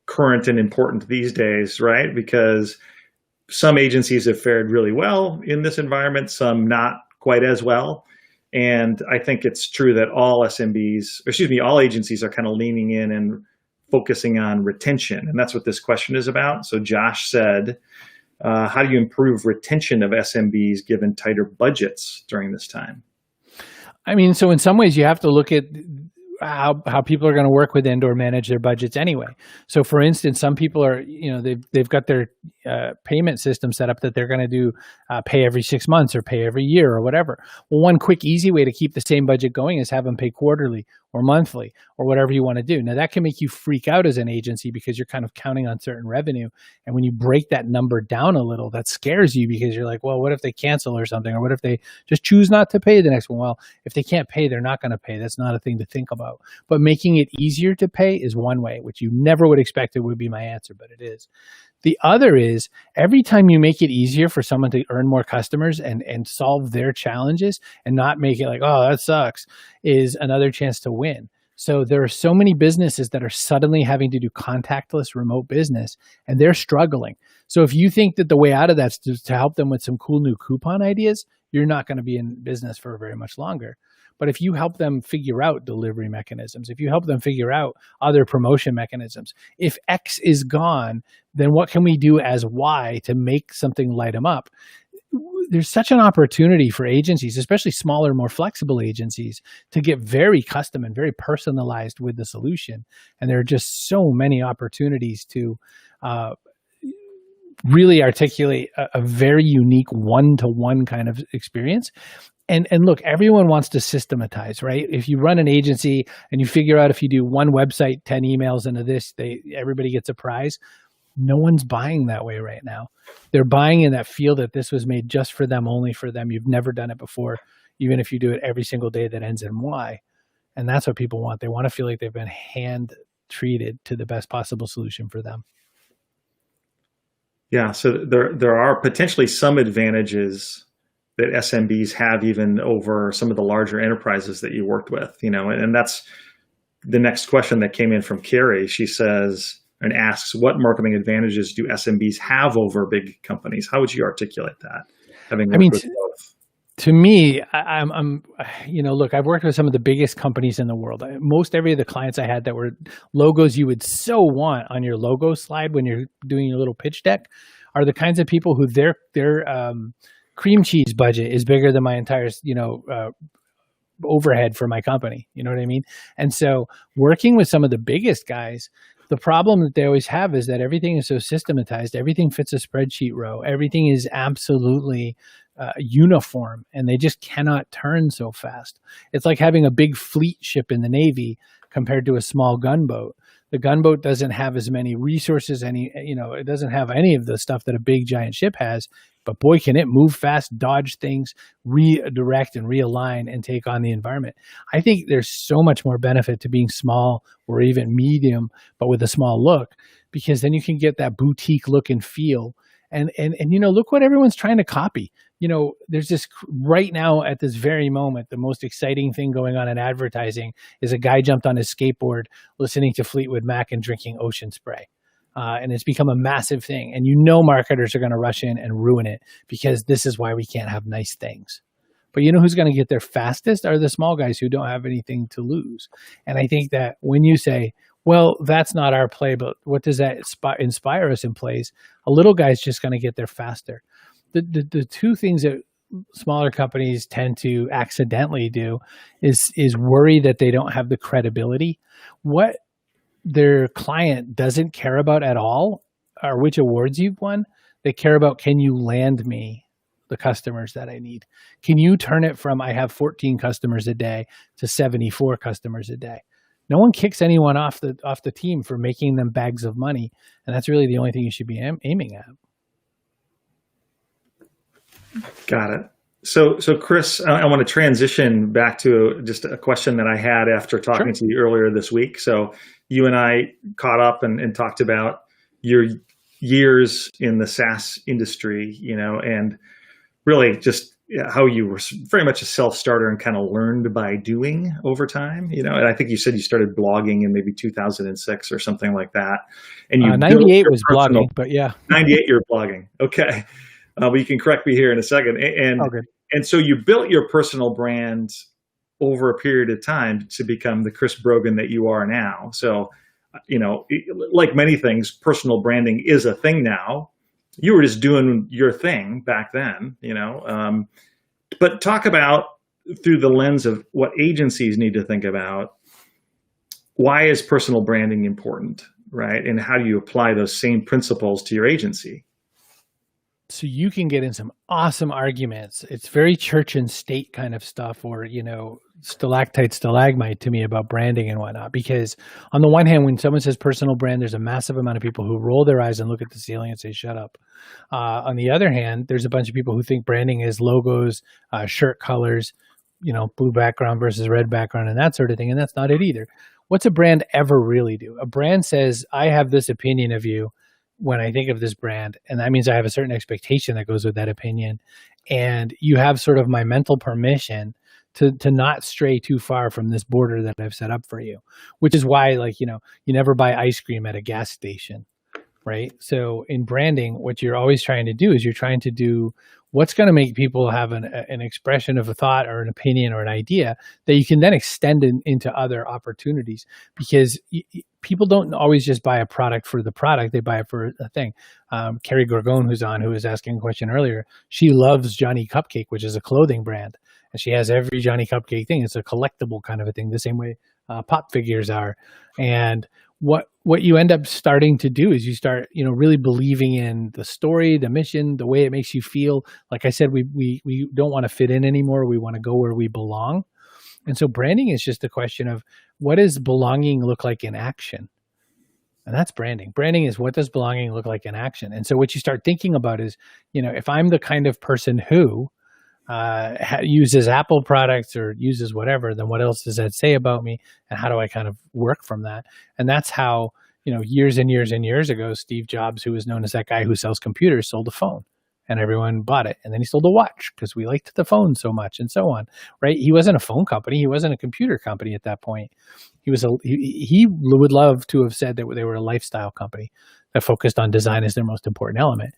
current and important these days, right? Because some agencies have fared really well in this environment, some not quite as well. And I think it's true that all all agencies are kind of leaning in and focusing on retention. And that's what this question is about. So Josh said, how do you improve retention of SMBs given tighter budgets during this time? I mean, so in some ways you have to look at how people are going to work with and or manage their budgets anyway. So for instance, some people are, they've got their payment system set up that they're going to do pay every 6 months or pay every year or whatever. Well, one quick, easy way to keep the same budget going is have them pay quarterly or monthly or whatever you want to do. Now that can make you freak out as an agency because you're kind of counting on certain revenue. And when you break that number down a little, that scares you because you're like, well, what if they cancel or something? Or what if they just choose not to pay the next one? Well, if they can't pay, they're not going to pay. That's not a thing to think about. But making it easier to pay is one way, which you never would expect it would be my answer, but it is. The other is every time you make it easier for someone to earn more customers and solve their challenges and not make it like, oh, that sucks, is another chance to win. So there are so many businesses that are suddenly having to do contactless remote business and they're struggling. So if you think that the way out of that is to help them with some cool new coupon ideas, you're not going to be in business for very much longer. But if you help them figure out delivery mechanisms, if you help them figure out other promotion mechanisms, if X is gone, then what can we do as Y to make something light them up? There's such an opportunity for agencies, especially smaller, more flexible agencies, to get very custom and very personalized with the solution. And there are just so many opportunities to really articulate a very unique one-to-one kind of experience. And look, everyone wants to systematize, right? If you run an agency and you figure out if you do one website, 10 emails into this, everybody gets a prize. No one's buying that way right now. They're buying in that feel that this was made just for them, only for them. You've never done it before, even if you do it every single day that ends in Y. And that's what people want. They want to feel like they've been hand treated to the best possible solution for them. Yeah, so there are potentially some advantages that SMBs have even over some of the larger enterprises that you worked with, and that's the next question that came in from Carrie. She says and asks, what marketing advantages do SMBs have over big companies? How would you articulate that, having worked with both? To me, I'm look, I've worked with some of the biggest companies in the world. Most every of the clients I had that were logos you would so want on your logo slide when you're doing your little pitch deck are the kinds of people who their cream cheese budget is bigger than my entire, overhead for my company. You know what I mean? And so working with some of the biggest guys, the problem that they always have is that everything is so systematized. Everything fits a spreadsheet row. Everything is absolutely uniform, and they just cannot turn so fast. It's like having a big fleet ship in the Navy compared to a small gunboat. The gunboat doesn't have as many resources, it doesn't have any of the stuff that a big giant ship has, but boy, can it move fast, dodge things, redirect and realign and take on the environment. I think there's so much more benefit to being small or even medium, but with a small look, because then you can get that boutique look and feel. And look what everyone's trying to copy. There's this right now at this very moment, the most exciting thing going on in advertising is a guy jumped on his skateboard, listening to Fleetwood Mac and drinking Ocean Spray. And it's become a massive thing. And marketers are going to rush in and ruin it because this is why we can't have nice things. But who's going to get there fastest are the small guys who don't have anything to lose. And I think that when you say, well, that's not our play, but what does that inspire us in plays? A little guy's just going to get there faster. The two things that smaller companies tend to accidentally do is worry that they don't have the credibility. What their client doesn't care about at all are which awards you've won. They care about, can you land me the customers that I need? Can you turn it from I have 14 customers a day to 74 customers a day? No one kicks anyone off the team for making them bags of money. And that's really the only thing you should be aiming at. Got it. So Chris, I want to transition back to just a question that I had after talking to you earlier this week. So you and I caught up and talked about your years in the SaaS industry, and really just how you were very much a self-starter and kind of learned by doing over time, and I think you said you started blogging in maybe 2006 or something like that. And you 98 was blogging, but yeah. 98 you're blogging. Okay. But you can correct me here in a second. And so you built your personal brand over a period of time to become the Chris Brogan that you are now. So, like many things, personal branding is a thing now. You were just doing your thing back then, but talk about, through the lens of what agencies need to think about, why is personal branding important, right? And how do you apply those same principles to your agency? So you can get in some awesome arguments. It's very church and state kind of stuff, or, stalactite, stalagmite to me about branding and whatnot. Because on the one hand, when someone says personal brand, there's a massive amount of people who roll their eyes and look at the ceiling and say, shut up. On the other hand, there's a bunch of people who think branding is logos, shirt colors, blue background versus red background and that sort of thing. And that's not it either. What's a brand ever really do? A brand says, I have this opinion of you when I think of this brand, and that means I have a certain expectation that goes with that opinion, and you have sort of my mental permission to not stray too far from this border that I've set up for you, which is why, you never buy ice cream at a gas station, right? So in branding, what you're always trying to do is you're trying to do what's going to make people have an expression of a thought or an opinion or an idea that you can then extend into other opportunities, because people don't always just buy a product for the product. They buy it for a thing. Carrie Gorgone, who was asking a question earlier, she loves Johnny Cupcake, which is a clothing brand. And she has every Johnny Cupcake thing. It's a collectible kind of a thing, the same way pop figures are. And what what you end up starting to do is you start, really believing in the story, the mission, the way it makes you feel. Like I said, we don't want to fit in anymore. We want to go where we belong. And so branding is just a question of, what does belonging look like in action? And that's branding. Branding is, what does belonging look like in action? And so what you start thinking about is, if I'm the kind of person who uses Apple products or uses whatever, then what else does that say about me? And how do I kind of work from that? And that's how, years and years and years ago, Steve Jobs, who was known as that guy who sells computers, sold a phone. And everyone bought it. And then he sold a watch because we liked the phone so much, and so on, right? He wasn't a phone company. He wasn't a computer company at that point. He would love to have said that they were a lifestyle company that focused on design as their most important element.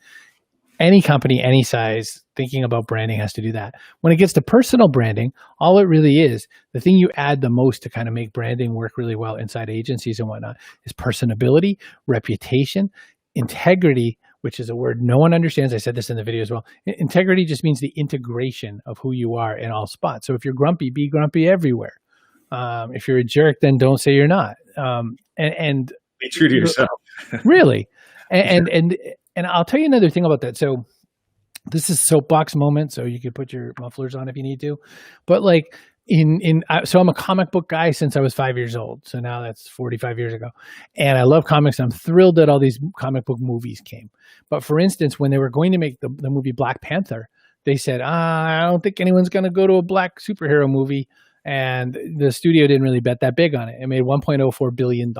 Any company, any size, thinking about branding has to do that. When it gets to personal branding, all it really is, the thing you add the most to kind of make branding work really well inside agencies and whatnot, is personability, reputation, integrity, which is a word no one understands. I said this in the video as well. Integrity just means the integration of who you are in all spots. So if you're grumpy, be grumpy everywhere. If you're a jerk, then don't say you're not. And be true to yourself. Really. And I'll tell you another thing about that. So this is soapbox moment, so you could put your mufflers on if you need to. But like, so I'm a comic book guy since I was 5 years old. So now that's 45 years ago. And I love comics. I'm thrilled that all these comic book movies came. But for instance, when they were going to make the movie Black Panther, they said, I don't think anyone's going to go to a black superhero movie. And the studio didn't really bet that big on it. It made $1.04 billion.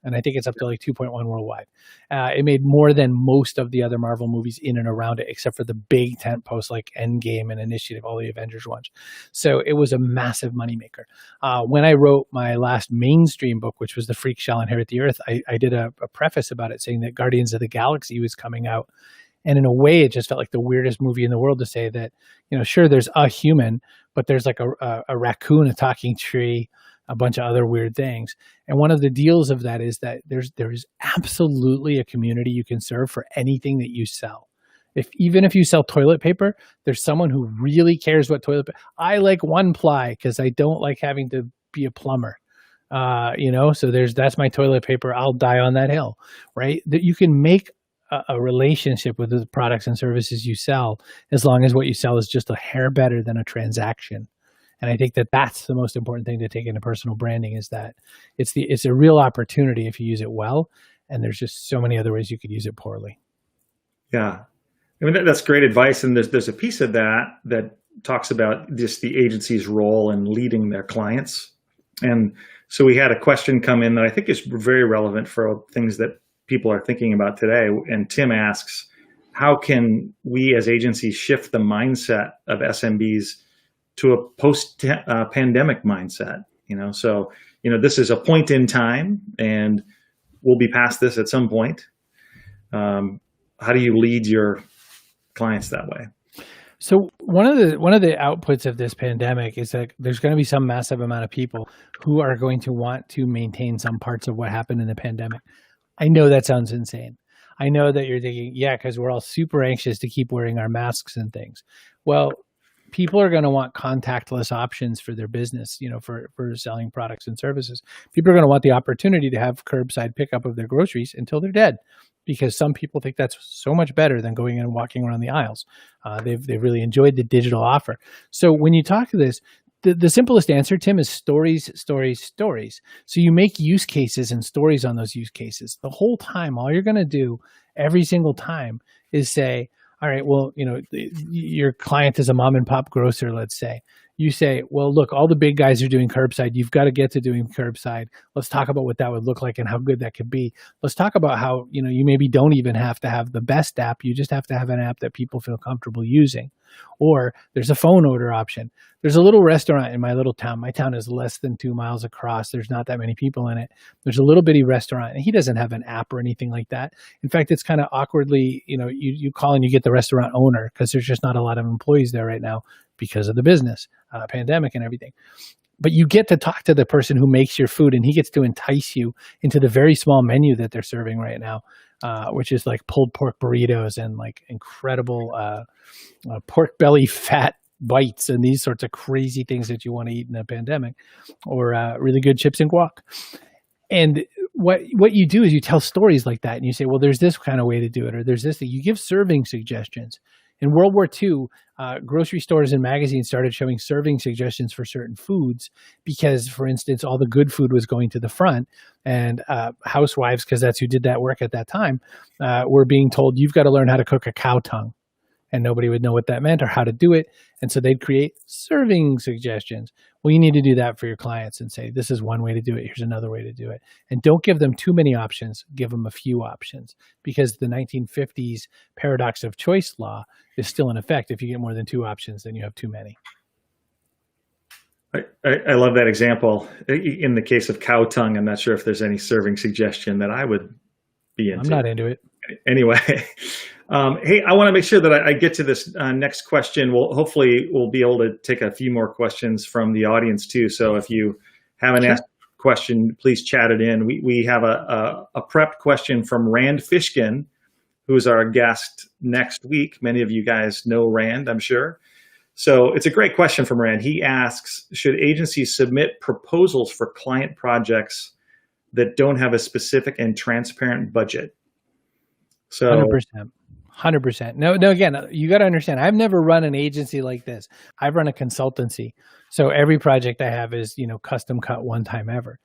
And I think it's up to like 2.1 worldwide. It made more than most of the other Marvel movies in and around it, except for the big tent posts like Endgame and Initiative, all the Avengers ones. So it was a massive moneymaker. When I wrote my last mainstream book, which was The Freak Shall Inherit the Earth, I did a preface about it saying that Guardians of the Galaxy was coming out. And in a way, it just felt like the weirdest movie in the world to say that, sure, there's a human, but there's like a raccoon, a talking tree, a bunch of other weird things. And one of the deals of that is that there is absolutely a community you can serve for anything that you sell. Even if you sell toilet paper, there's someone who really cares what toilet paper. I like one ply because I don't like having to be a plumber. So that's my toilet paper. I'll die on that hill, right? That you can make a relationship with the products and services you sell, as long as what you sell is just a hair better than a transaction. And I think that that's the most important thing to take into personal branding, is that it's a real opportunity if you use it well. And there's just so many other ways you could use it poorly. Yeah. I mean, that's great advice. And there's a piece of that talks about just the agency's role in leading their clients. And so we had a question come in that I think is very relevant for things that people are thinking about today. And Tim asks, how can we as agencies shift the mindset of SMBs to a post-pandemic mindset? So this is a point in time, and we'll be past this at some point. How do you lead your clients that way? So one of the outputs of this pandemic is that there's going to be some massive amount of people who are going to want to maintain some parts of what happened in the pandemic. I know that sounds insane. I know that you're thinking, yeah, because we're all super anxious to keep wearing our masks and things. Well, people are going to want contactless options for their business, for selling products and services. People are going to want the opportunity to have curbside pickup of their groceries until they're dead, because some people think that's so much better than going in and walking around the aisles. They've really enjoyed the digital offer. So when you talk to this, the simplest answer, Tim, is stories, stories, stories. So you make use cases and stories on those use cases. The whole time, all you're going to do every single time is say, all right, well, your client is a mom and pop grocer, let's say. You say, well, look, all the big guys are doing curbside. You've got to get to doing curbside. Let's talk about what that would look like and how good that could be. Let's talk about how, you maybe don't even have to have the best app. You just have to have an app that people feel comfortable using. Or there's a phone order option. There's a little restaurant in my little town. My town is less than 2 miles across. There's not that many people in it. There's a little bitty restaurant, and he doesn't have an app or anything like that. In fact, it's kind of awkwardly, you call and you get the restaurant owner, because there's just not a lot of employees there right now because of the business pandemic and everything. But you get to talk to the person who makes your food, and he gets to entice you into the very small menu that they're serving right now, which is like pulled pork burritos and like incredible pork belly fat bites and these sorts of crazy things that you want to eat in a pandemic, or really good chips and guac. And what you do is you tell stories like that, and you say, well, there's this kind of way to do it, or there's this thing. You give serving suggestions. In World War II, grocery stores and magazines started showing serving suggestions for certain foods because, for instance, all the good food was going to the front, and housewives, because that's who did that work at that time, were being told, you've got to learn how to cook a cow tongue. And nobody would know what that meant or how to do it. And so they'd create serving suggestions. Well, you need to do that for your clients and say, this is one way to do it. Here's another way to do it. And don't give them too many options. Give them a few options, because the 1950s paradox of choice law is still in effect. If you get more than two options, then you have too many. I love that example. In the case of cow tongue, I'm not sure if there's any serving suggestion that I would be into. I'm not into it. Anyway, hey, I want to make sure that I get to this next question. Hopefully we'll be able to take a few more questions from the audience too. So if you haven't asked a question, please chat it in. We have a prepped question from Rand Fishkin, who's our guest next week. Many of you guys know Rand, I'm sure. So it's a great question from Rand. He asks, should agencies submit proposals for client projects that don't have a specific and transparent budget? So 100%. No, again, you got to understand, I've never run an agency like this. I've run a consultancy. So every project I have is, custom cut one time ever.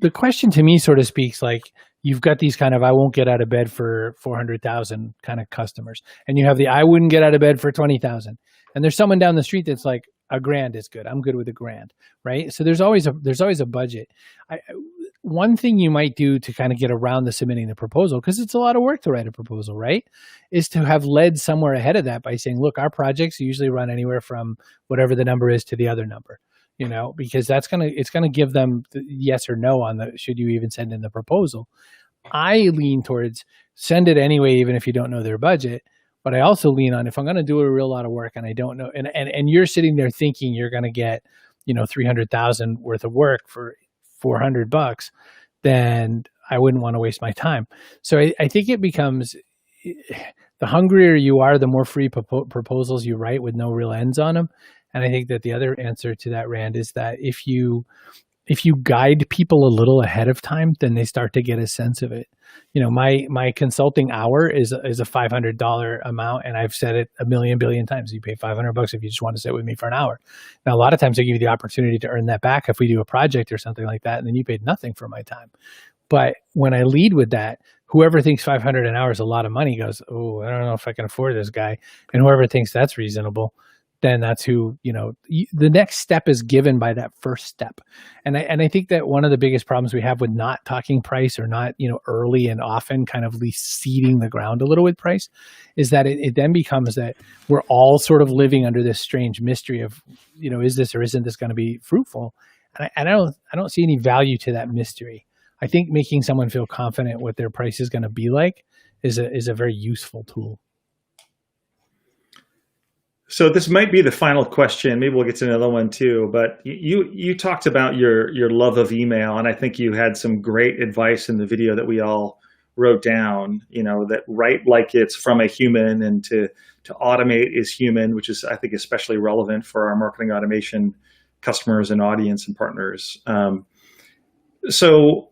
The question to me sort of speaks like, you've got these kind of, I won't get out of bed for 400,000 kind of customers. And you have the, I wouldn't get out of bed for 20,000. And there's someone down the street that's like, $1,000 is good. I'm good with $1,000, right? So there's always a budget. One thing you might do to kind of get around the submitting the proposal, because it's a lot of work to write a proposal, right, is to have led somewhere ahead of that by saying, look, our projects usually run anywhere from whatever the number is to the other number, because it's going to give them the yes or no on the, should you even send in the proposal. I lean towards send it anyway, even if you don't know their budget. But I also lean on, if I'm going to do a real lot of work and I don't know, and you're sitting there thinking you're going to get, 300,000 worth of work for $400, then I wouldn't want to waste my time. So I think it becomes, the hungrier you are, the more free proposals you write with no real ends on them. And I think that the other answer to that, Rand, is that if you guide people a little ahead of time, then they start to get a sense of it. My consulting hour is a $500 amount, and I've said it a billion times. You pay $500 if you just want to sit with me for an hour. Now, a lot of times I give you the opportunity to earn that back if we do a project or something like that, and then you paid nothing for my time. But when I lead with that, whoever thinks $500 an hour is a lot of money goes, oh, I don't know if I can afford this guy. And whoever thinks that's reasonable, then that's who, the next step is given by that first step. And I think that one of the biggest problems we have with not talking price, or not, early and often kind of at least seeding the ground a little with price, is that it then becomes that we're all sort of living under this strange mystery of, is this or isn't this going to be fruitful? And I don't see any value to that mystery. I think making someone feel confident what their price is going to be like is a very useful tool. So this might be the final question. Maybe we'll get to another one too. But you talked about your love of email, and I think you had some great advice in the video that we all wrote down. That write like it's from a human, and to automate is human, which is, I think, especially relevant for our marketing automation customers and audience and partners. So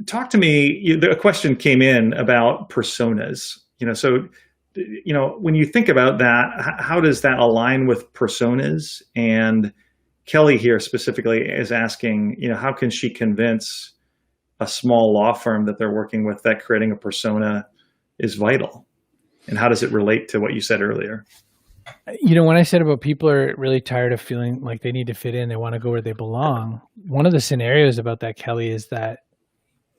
talk to me. A question came in about personas. When you think about that, how does that align with personas? And Kelly here specifically is asking, how can she convince a small law firm that they're working with that creating a persona is vital? And how does it relate to what you said earlier? When I said about people are really tired of feeling like they need to fit in, they want to go where they belong. One of the scenarios about that, Kelly, is that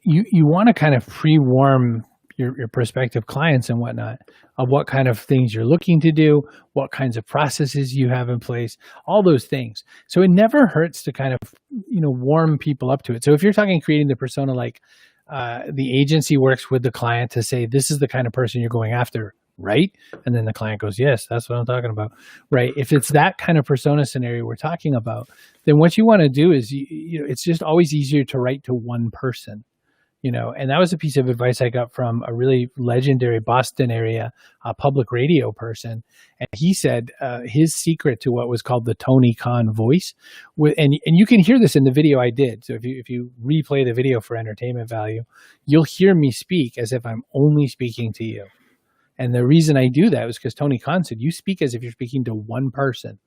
you want to kind of pre-warm your prospective clients and whatnot of what kind of things you're looking to do, what kinds of processes you have in place, all those things. So it never hurts to kind of, warm people up to it. So if you're talking creating the persona, like the agency works with the client to say, this is the kind of person you're going after, right? And then the client goes, yes, that's what I'm talking about, right? If it's that kind of persona scenario we're talking about, then what you want to do is, it's just always easier to write to one person. And that was a piece of advice I got from a really legendary Boston area public radio person. And he said his secret to what was called the Tony Khan voice, and you can hear this in the video I did. So if you replay the video for entertainment value, you'll hear me speak as if I'm only speaking to you. And the reason I do that was because Tony Khan said, you speak as if you're speaking to one person.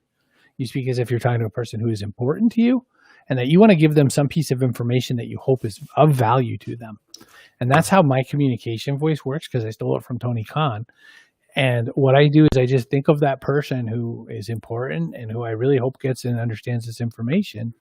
You speak as if you're talking to a person who is important to you, and that you want to give them some piece of information that you hope is of value to them. And that's how my communication voice works, because I stole it from Tony Khan. And what I do is I just think of that person who is important and who I really hope gets and understands this information.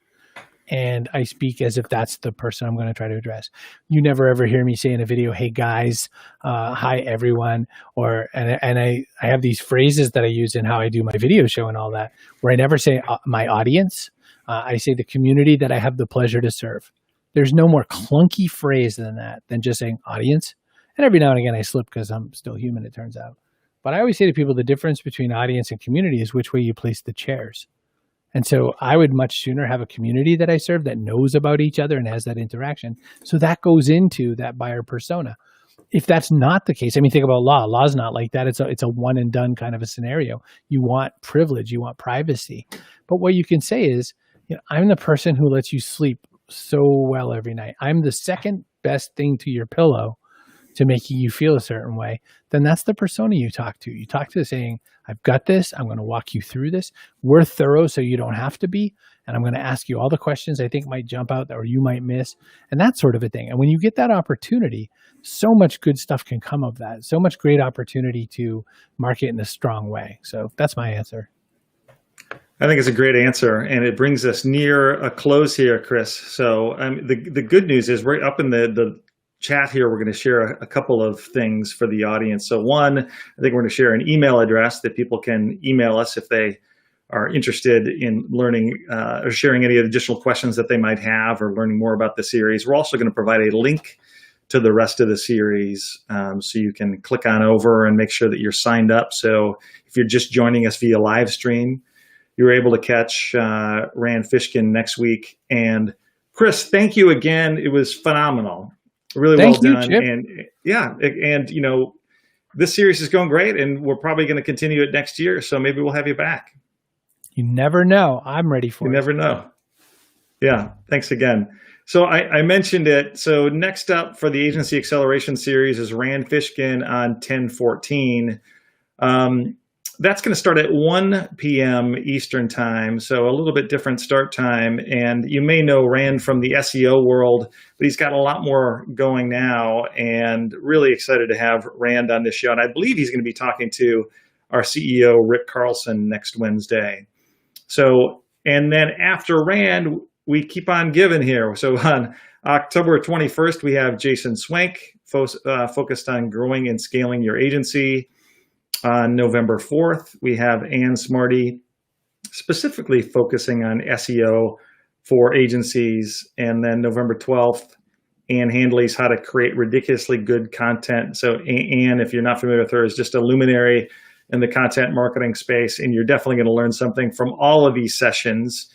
And I speak as if that's the person I'm going to try to address. You never ever hear me say in a video, "Hey guys, hi everyone," and I have these phrases that I use in how I do my video show and all that, where I never say my audience. I say the community that I have the pleasure to serve. There's no more clunky phrase than that, than just saying audience. And every now and again I slip because I'm still human, it turns out. But I always say to people, the difference between audience and community is which way you place the chairs. And so I would much sooner have a community that I serve that knows about each other and has that interaction. So that goes into that buyer persona. If that's not the case, I mean, think about law. Law's not like that. It's a one and done kind of a scenario. You want privilege, you want privacy. But what you can say is, I'm the person who lets you sleep so well every night. I'm the second best thing to your pillow to making you feel a certain way. Then that's the persona you talk to. You talk to saying, I've got this. I'm going to walk you through this. We're thorough so you don't have to be. And I'm going to ask you all the questions I think might jump out or you might miss, and that sort of a thing. And when you get that opportunity, so much good stuff can come of that. So much great opportunity to market in a strong way. So that's my answer. I think it's a great answer, and it brings us near a close here, Chris. So the good news is right up in the chat here, we're going to share a couple of things for the audience. So one, I think we're going to share an email address that people can email us if they are interested in learning or sharing any additional questions that they might have or learning more about the series. We're also going to provide a link to the rest of the series so you can click on over and make sure that you're signed up. So if you're just joining us via live stream, you're able to catch Rand Fishkin next week. And Chris, thank you again. It was phenomenal. Really well done. Chip. And yeah, and this series is going great, and we're probably going to continue it next year. So maybe we'll have you back. You never know. I'm ready for it. You never know. Yeah. Thanks again. So I mentioned it. So next up for the Agency Acceleration Series is Rand Fishkin on 10/14. That's going to start at 1 p.m. Eastern time, so a little bit different start time. And you may know Rand from the SEO world, but he's got a lot more going now, and really excited to have Rand on this show. And I believe he's going to be talking to our CEO, Rick Carlson, next Wednesday. So, and then after Rand, we keep on giving here. So on October 21st, we have Jason Swank, focused on growing and scaling your agency. On November 4th, we have Ann Smarty, specifically focusing on SEO for agencies. And then November 12th, Ann Handley's How to Create Ridiculously Good Content. So Ann, if you're not familiar with her, is just a luminary in the content marketing space, and you're definitely going to learn something from all of these sessions.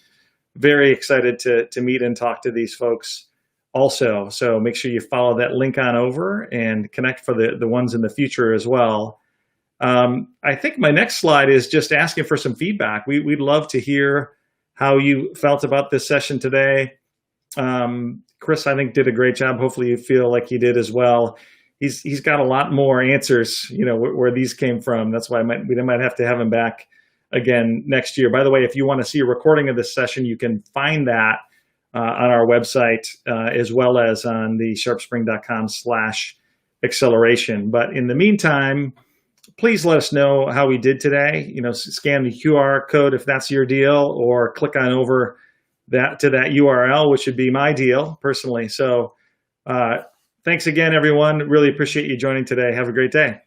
Very excited to meet and talk to these folks also. So make sure you follow that link on over and connect for the ones in the future as well. I think my next slide is just asking for some feedback. We'd love to hear how you felt about this session today. Chris, I think, did a great job. Hopefully you feel like he did as well. He's got a lot more answers, where these came from. That's why we might have to have him back again next year. By the way, if you want to see a recording of this session, you can find that on our website as well as on the sharpspring.com/acceleration. But in the meantime, please let us know how we did today. Scan the QR code if that's your deal, or click on over to that URL, which would be my deal personally. So thanks again, everyone. Really appreciate you joining today. Have a great day.